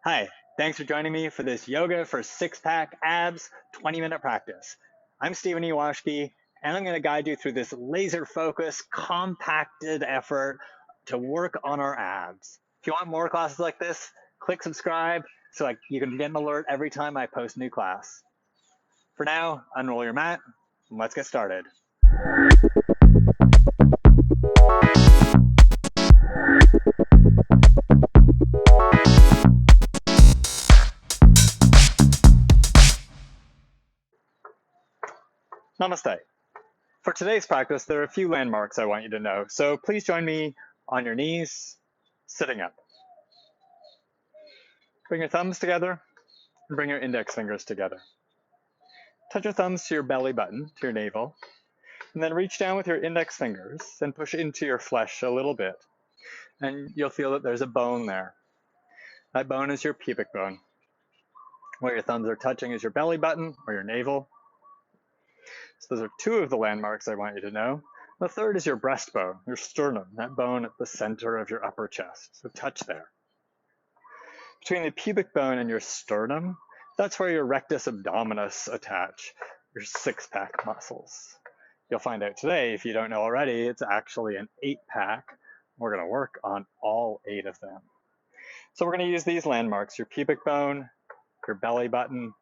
Hi, thanks for joining me for this Yoga for Six-Pack Abs 20-minute practice. I'm Stephen Ewashkiw, and I'm going to guide you through this laser-focused, compacted effort to work on our abs. If you want more classes like this, click subscribe so you can get an alert every time I post a new class. For now, unroll your mat, and let's get started. Namaste. For today's practice, there are a few landmarks I want you to know, so please join me on your knees, sitting up. Bring your thumbs together and bring your index fingers together. Touch your thumbs to your belly button, to your navel, and then reach down with your index fingers and push into your flesh a little bit. And you'll feel that there's a bone there. That bone is your pubic bone. Where your thumbs are touching is your belly button or your navel. So those are two of the landmarks I want you to know. The third is your breastbone, your sternum, that bone at the center of your upper chest. So touch there. Between the pubic bone and your sternum, that's where your rectus abdominis attach, your six-pack muscles. You'll find out today, if you don't know already, it's actually an 8-pack. We're going to work on all 8 of them. So we're going to use these landmarks, your pubic bone, your belly button,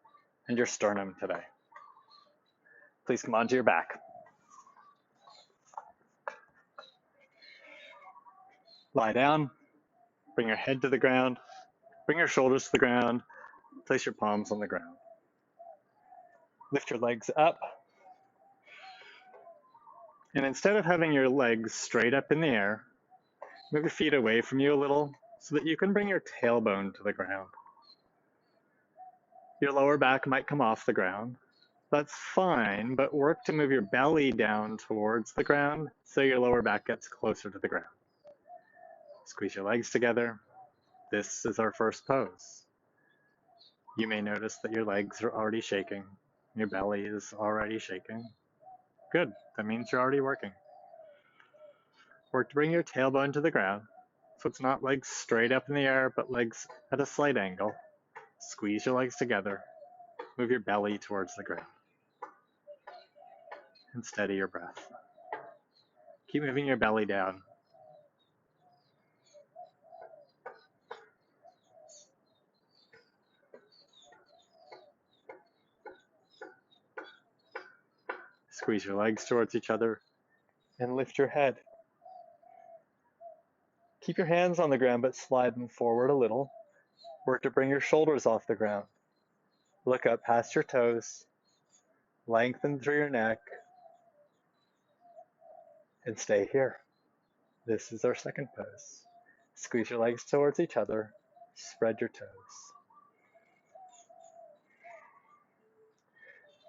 and your sternum today. Please come onto your back. Lie down, bring your head to the ground, bring your shoulders to the ground, place your palms on the ground. Lift your legs up. And instead of having your legs straight up in the air, move your feet away from you a little so that you can bring your tailbone to the ground. Your lower back might come off the ground. That's fine, but work to move your belly down towards the ground so your lower back gets closer to the ground. Squeeze your legs together. This is our first pose. You may notice that your legs are already shaking. Your belly is already shaking. Good, that means you're already working. Work to bring your tailbone to the ground, so it's not legs straight up in the air, but legs at a slight angle. Squeeze your legs together. Move your belly towards the ground. And steady your breath. Keep moving your belly down. Squeeze your legs towards each other and lift your head. Keep your hands on the ground, but slide them forward a little. Work to bring your shoulders off the ground. Look up past your toes. Lengthen through your neck. And stay here. This is our second pose. Squeeze your legs towards each other. Spread your toes.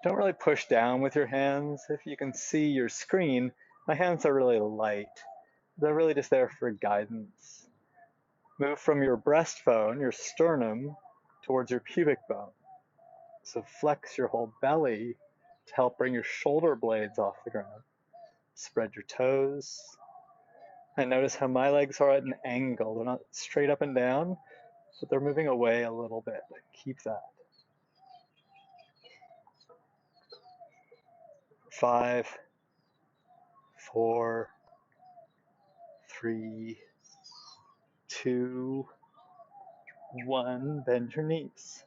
Don't really push down with your hands. If you can see your screen, my hands are really light. They're really just there for guidance. Move from your breastbone, your sternum, towards your pubic bone. So flex your whole belly to help bring your shoulder blades off the ground. Spread your toes. And notice how my legs are at an angle. They're not straight up and down, but they're moving away a little bit. Keep that. 5, 4, 3, 2, 1. Bend your knees.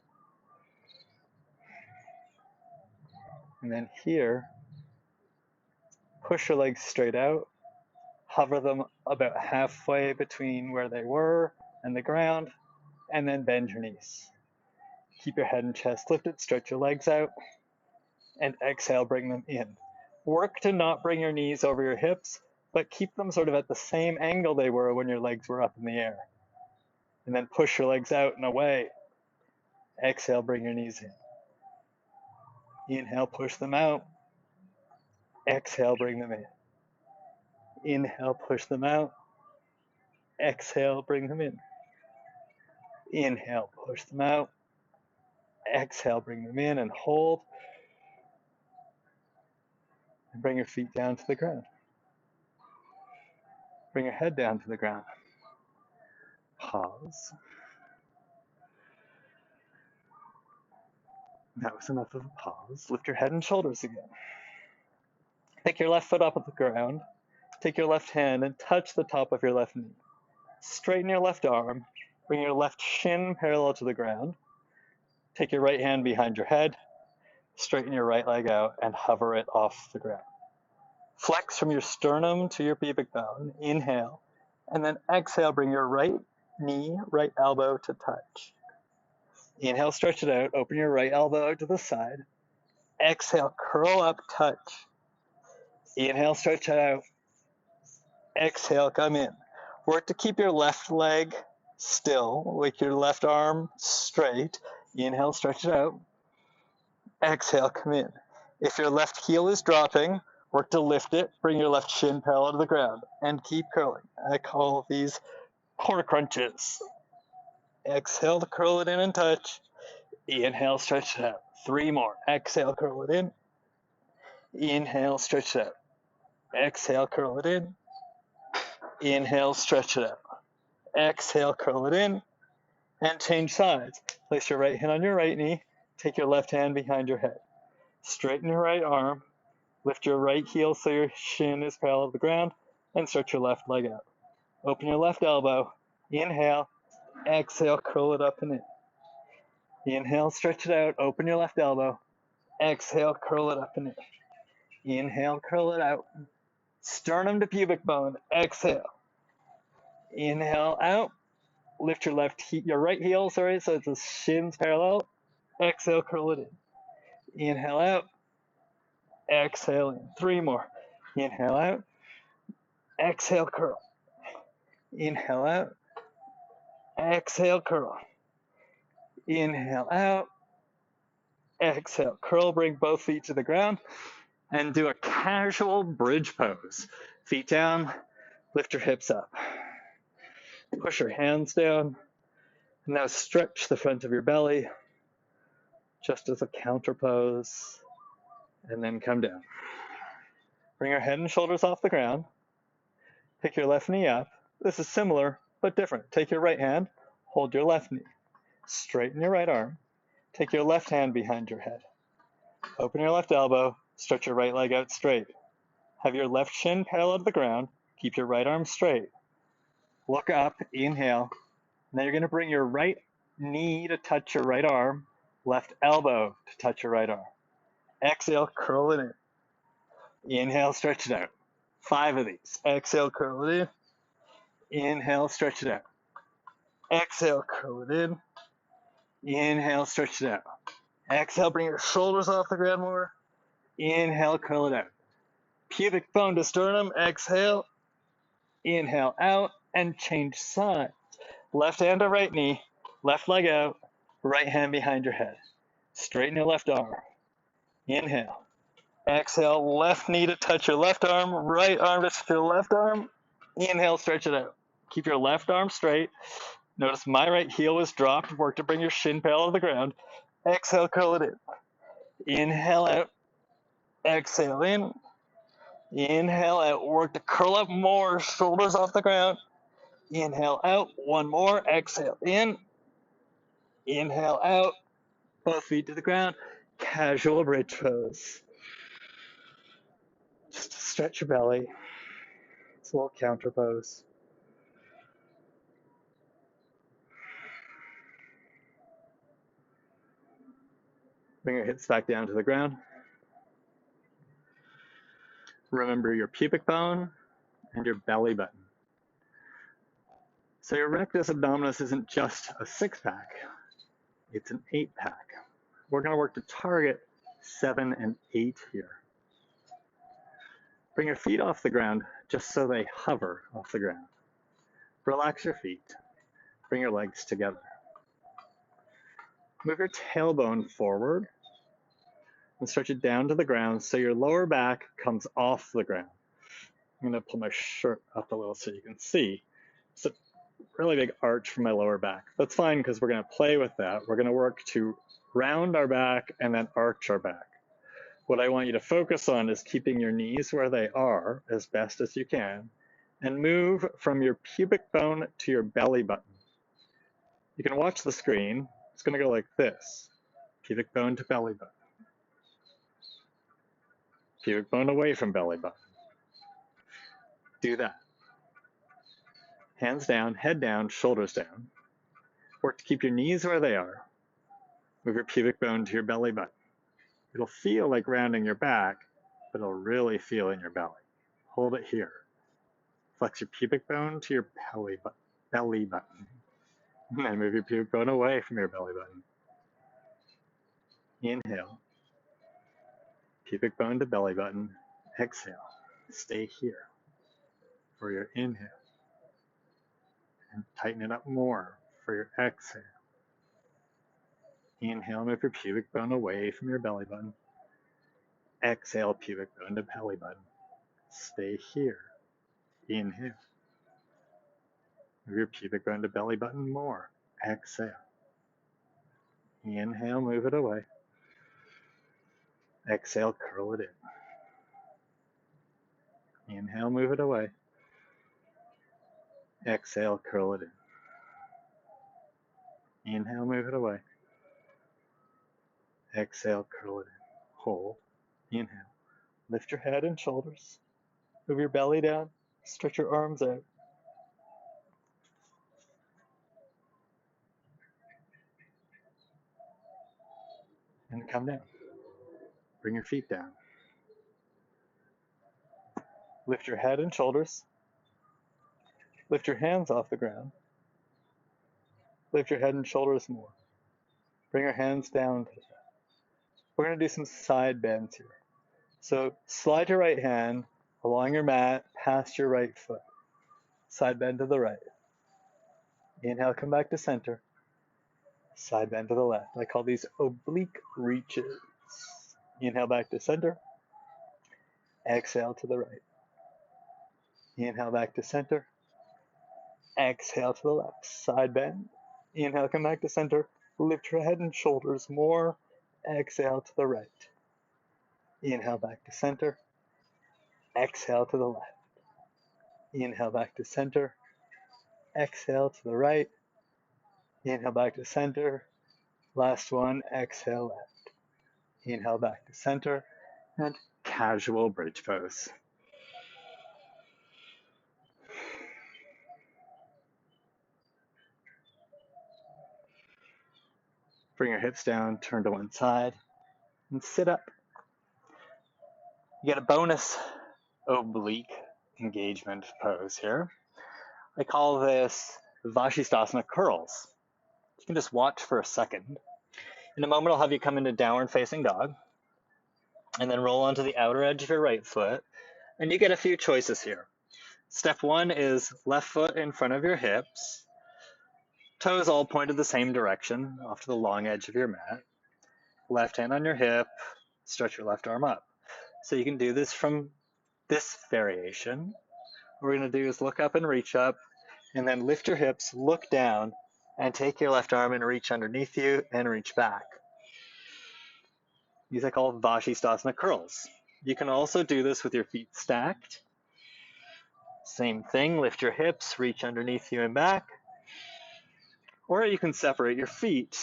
And then here, push your legs straight out. Hover them about halfway between where they were and the ground, and then bend your knees. Keep your head and chest lifted, stretch your legs out, and exhale, bring them in. Work to not bring your knees over your hips, but keep them sort of at the same angle they were when your legs were up in the air. And then push your legs out and away. Exhale, bring your knees in. Inhale, push them out. Exhale, bring them in. Inhale, push them out. Exhale, bring them in. Inhale, push them out. Exhale, bring them in and hold. And bring your feet down to the ground. Bring your head down to the ground. Pause. That was enough of a pause. Lift your head and shoulders again. Take your left foot up at the ground. Take your left hand and touch the top of your left knee. Straighten your left arm. Bring your left shin parallel to the ground. Take your right hand behind your head. Straighten your right leg out and hover it off the ground. Flex from your sternum to your pubic bone. Inhale. And then exhale, bring your right knee, right elbow to touch. Inhale, stretch it out. Open your right elbow out to the side. Exhale, curl up, touch. Inhale, stretch it out. Exhale, come in. Work to keep your left leg still, with your left arm straight. Inhale, stretch it out. Exhale, come in. If your left heel is dropping, work to lift it. Bring your left shin parallel to the ground and keep curling. I call these core crunches. Exhale to curl it in and touch. Inhale, stretch it out. 3 more. Exhale, curl it in. Inhale, stretch it out. Exhale, curl it in. Inhale, stretch it out. Exhale, curl it in. And change sides. Place your right hand on your right knee. Take your left hand behind your head. Straighten your right arm. Lift your right heel so your shin is parallel to the ground. And stretch your left leg out. Open your left elbow. Inhale. Exhale, curl it up and in. Inhale, stretch it out. Open your left elbow. Exhale, curl it up and in. Inhale, curl it out. Sternum to pubic bone. Exhale. Inhale out. Lift your right heel, so the shins parallel. Exhale, curl it in. Inhale out. Exhale in. 3 more. Inhale out. Exhale, curl. Inhale out. Exhale, curl. Inhale out. Exhale, curl. Bring both feet to the ground and do a casual bridge pose. Feet down. Lift your hips up. Push your hands down. Now stretch the front of your belly just as a counter pose, and then come down. Bring your head and shoulders off the ground. Pick your left knee up. This is similar but different. Take your right hand, hold your left knee. Straighten your right arm. Take your left hand behind your head. Open your left elbow. Stretch your right leg out straight. Have your left shin parallel to the ground. Keep your right arm straight. Look up, inhale. Now you're going to bring your right knee to touch your right arm, left elbow to touch your right arm. Exhale, curl it in. Inhale, stretch it out. 5 of these. Exhale, curl it in. Inhale, stretch it out. Exhale, curl it in. Inhale, stretch it out. Exhale, bring your shoulders off the ground more. Inhale, curl it out. Pubic bone to sternum. Exhale. Inhale out and change sides. Left hand to right knee. Left leg out. Right hand behind your head. Straighten your left arm. Inhale. Exhale, left knee to touch your left arm. Right arm to touch your left arm. Inhale, stretch it out. Keep your left arm straight. Notice my right heel is dropped. Work to bring your shin parallel to the ground. Exhale, curl it in. Inhale out. Exhale in. Inhale out. Work to curl up more. Shoulders off the ground. Inhale out. 1 more. Exhale in. Inhale out. Both feet to the ground. Casual bridge pose. Just stretch your belly. It's a little counter pose. Bring your hips back down to the ground. Remember your pubic bone and your belly button. So your rectus abdominis isn't just a 6-pack, it's an 8-pack. We're going to work to target 7 and 8 here. Bring your feet off the ground just so they hover off the ground. Relax your feet. Bring your legs together. Move your tailbone forward and stretch it down to the ground so your lower back comes off the ground. I'm going to pull my shirt up a little so you can see. It's a really big arch for my lower back. That's fine because we're going to play with that. We're going to work to round our back and then arch our back. What I want you to focus on is keeping your knees where they are as best as you can and move from your pubic bone to your belly button. You can watch the screen. It's going to go like this. Pubic bone to belly button. Pubic bone away from belly button. Do that. Hands down, head down, shoulders down. Work to keep your knees where they are. Move your pubic bone to your belly button. It'll feel like rounding your back, but it'll really feel in your belly. Hold it here. Flex your pubic bone to your belly button. And then move your pubic bone away from your belly button. Inhale. Pubic bone to belly button. Exhale. Stay here for your inhale. And tighten it up more for your exhale. Inhale, move your pubic bone away from your belly button. Exhale, pubic bone to belly button. Stay here. Inhale. Move your pubic bone to belly button more. Exhale. Inhale, move it away. Exhale, curl it in. Inhale, move it away. Exhale, curl it in. Inhale, move it away. Exhale, curl it in. Hold. Inhale. Lift your head and shoulders. Move your belly down. Stretch your arms out. And come down. Bring your feet down. Lift your head and shoulders. Lift your hands off the ground. Lift your head and shoulders more. Bring your hands down. We're going to do some side bends here. So slide your right hand along your mat past your right foot. Side bend to the right. Inhale, come back to center. Side bend to the left. I call these oblique reaches. Inhale back to center. Exhale to the right. Inhale back to center. Exhale to the left. Side bend. Inhale, come back to center. Lift your head and shoulders more. Exhale to the right. Inhale back to center. Exhale to the left. Inhale back to center. Exhale to the right. Inhale back to center. Last one, exhale left. Inhale back to center. And casual bridge pose. Bring your hips down, turn to one side, and sit up. You get a bonus oblique engagement pose here. I call this Vinyasa curls. You can just watch for a second. In a moment, I'll have you come into downward facing dog, and then roll onto the outer edge of your right foot, and you get a few choices here. Step one is left foot in front of your hips, toes all pointed the same direction, off to the long edge of your mat. Left hand on your hip, stretch your left arm up. So you can do this from this variation. What we're going to do is look up and reach up, and then lift your hips, look down, and take your left arm and reach underneath you and reach back. These I call Vinyasa curls. You can also do this with your feet stacked. Same thing, lift your hips, reach underneath you and back. Or you can separate your feet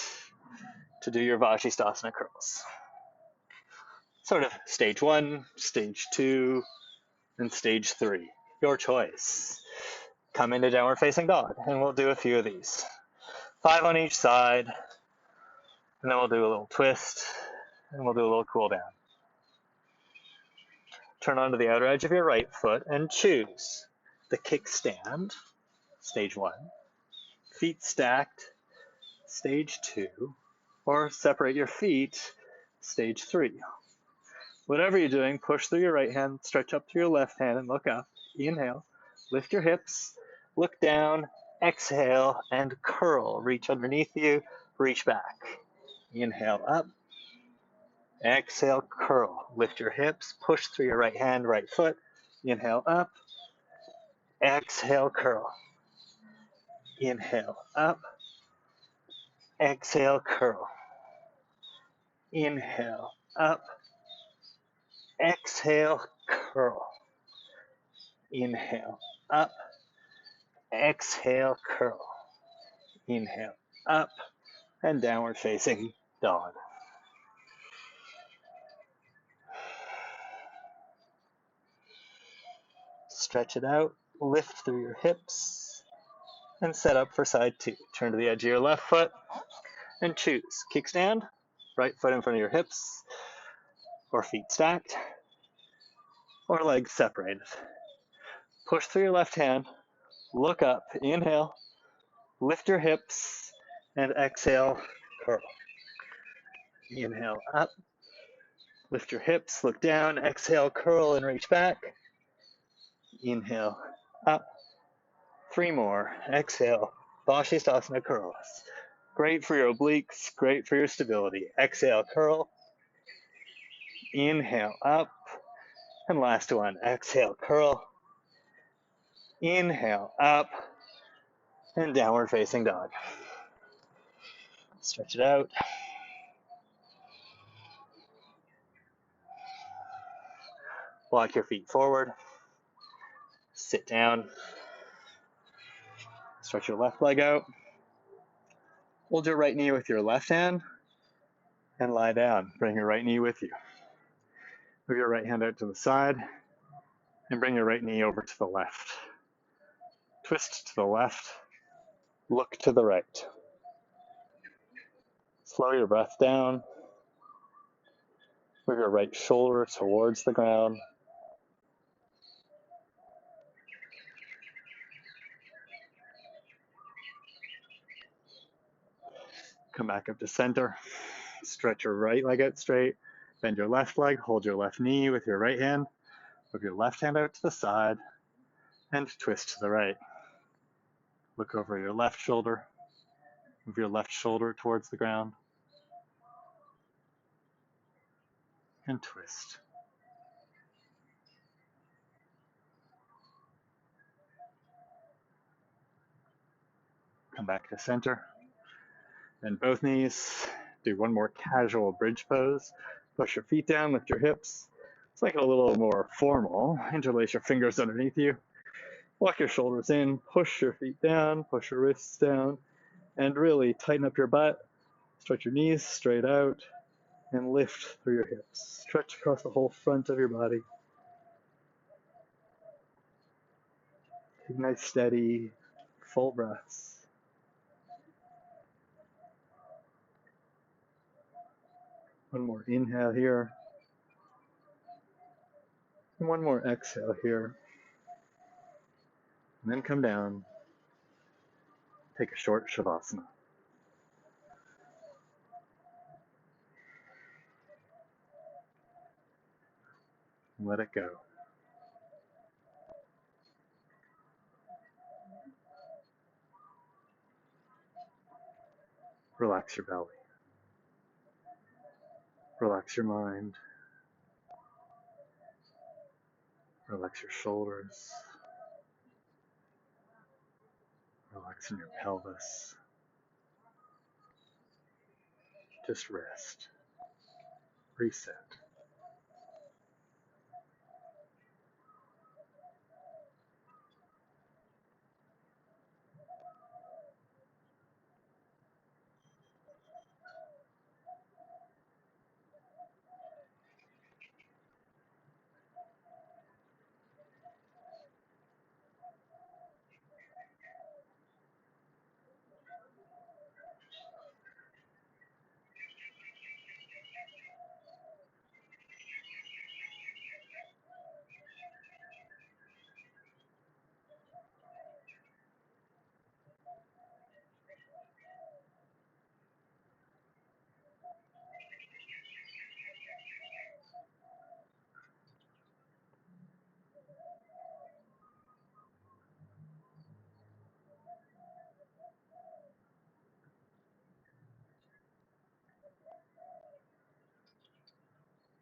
to do your Vinyasa curls. Sort of stage 1, stage 2, and stage 3. Your choice. Come into downward facing dog, and we'll do a few of these. 5 on each side, and then we'll do a little twist, and we'll do a little cool down. Turn onto the outer edge of your right foot and choose the kickstand, stage 1, feet stacked, stage 2, or separate your feet, stage 3. Whatever you're doing, push through your right hand, stretch up through your left hand, and look up. Inhale, lift your hips, look down, exhale, and curl. Reach underneath you, reach back. Inhale up, exhale, curl. Lift your hips, push through your right hand, right foot. Inhale up, exhale, curl. Inhale up, exhale, curl. Inhale up, exhale, curl. Inhale up, exhale, curl. Inhale up, and downward facing dog. Stretch it out, lift through your hips, and set up for side two. Turn to the edge of your left foot and choose. Kickstand, right foot in front of your hips, or feet stacked, or legs separated. Push through your left hand, look up, inhale, lift your hips, and exhale, curl. Inhale up, lift your hips, look down, exhale, curl and reach back. Inhale up, 3 more, exhale, Vashisthasana curls. Great for your obliques, great for your stability. Exhale, curl, inhale up, and last one, exhale, curl, inhale up, and downward facing dog. Stretch it out. Walk your feet forward. Sit down. Stretch your left leg out. Hold your right knee with your left hand and lie down. Bring your right knee with you. Move your right hand out to the side and bring your right knee over to the left. Twist to the left. Look to the right. Slow your breath down. Move your right shoulder towards the ground. Come back up to center. Stretch your right leg out straight. Bend your left leg. Hold your left knee with your right hand. Move your left hand out to the side and twist to the right. Look over your left shoulder. Move your left shoulder towards the ground and twist. Come back to center. Bend both knees. Do one more casual bridge pose. Push your feet down, lift your hips. Let's make it a little more formal. Interlace your fingers underneath you. Walk your shoulders in, push your feet down, push your wrists down, and really tighten up your butt. Stretch your knees straight out and lift through your hips. Stretch across the whole front of your body. Take nice, steady, full breaths. One more inhale here. And one more exhale here. And then come down. Take a short Shavasana. And let it go. Relax your belly. Relax your mind. Relax your shoulders. Relax in your pelvis. Just rest. Reset.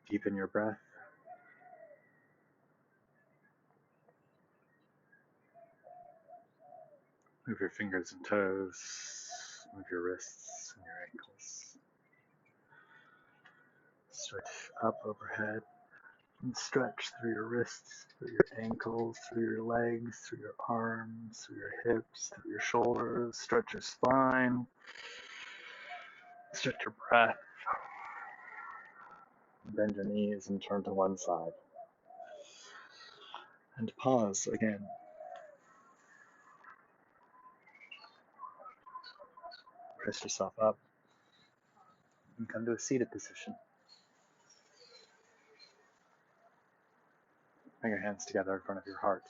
Deepen your breath. Move your fingers and toes. Move your wrists and your ankles. Stretch up overhead and stretch through your wrists, through your ankles, through your legs, through your arms, through your hips, through your shoulders. Stretch your spine. Stretch your breath. Bend your knees and turn to one side. And pause again. Press yourself up and come to a seated position. Bring your hands together in front of your heart.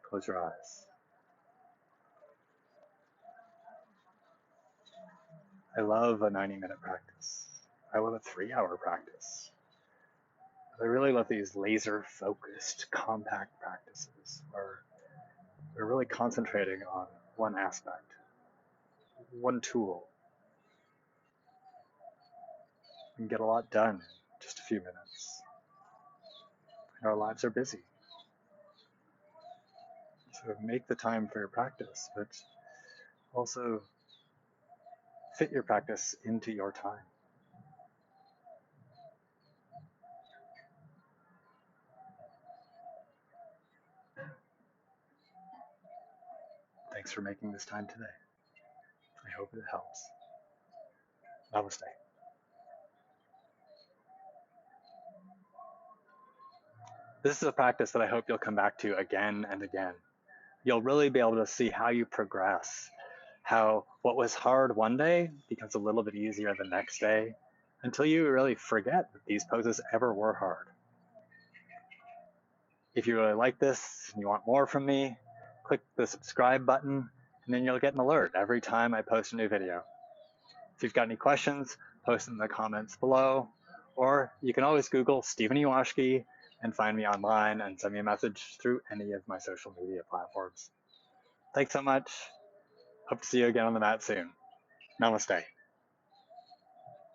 Close your eyes. I love a 90-minute practice. I love a 3-hour practice. I really love these laser-focused, compact practices where we're really concentrating on one aspect, one tool. We can get a lot done in just a few minutes. And our lives are busy. So make the time for your practice, but also fit your practice into your time. Thanks for making this time today. I hope it helps. Namaste. This is a practice that I hope you'll come back to again and again. You'll really be able to see how you progress, how what was hard one day becomes a little bit easier the next day, until you really forget that these poses ever were hard. If you really like this and you want more from me, click the subscribe button, and then you'll get an alert every time I post a new video. If you've got any questions, post them in the comments below, or you can always Google Stephen Ewashkiw and find me online and send me a message through any of my social media platforms. Thanks so much. Hope to see you again on the mat soon. Namaste.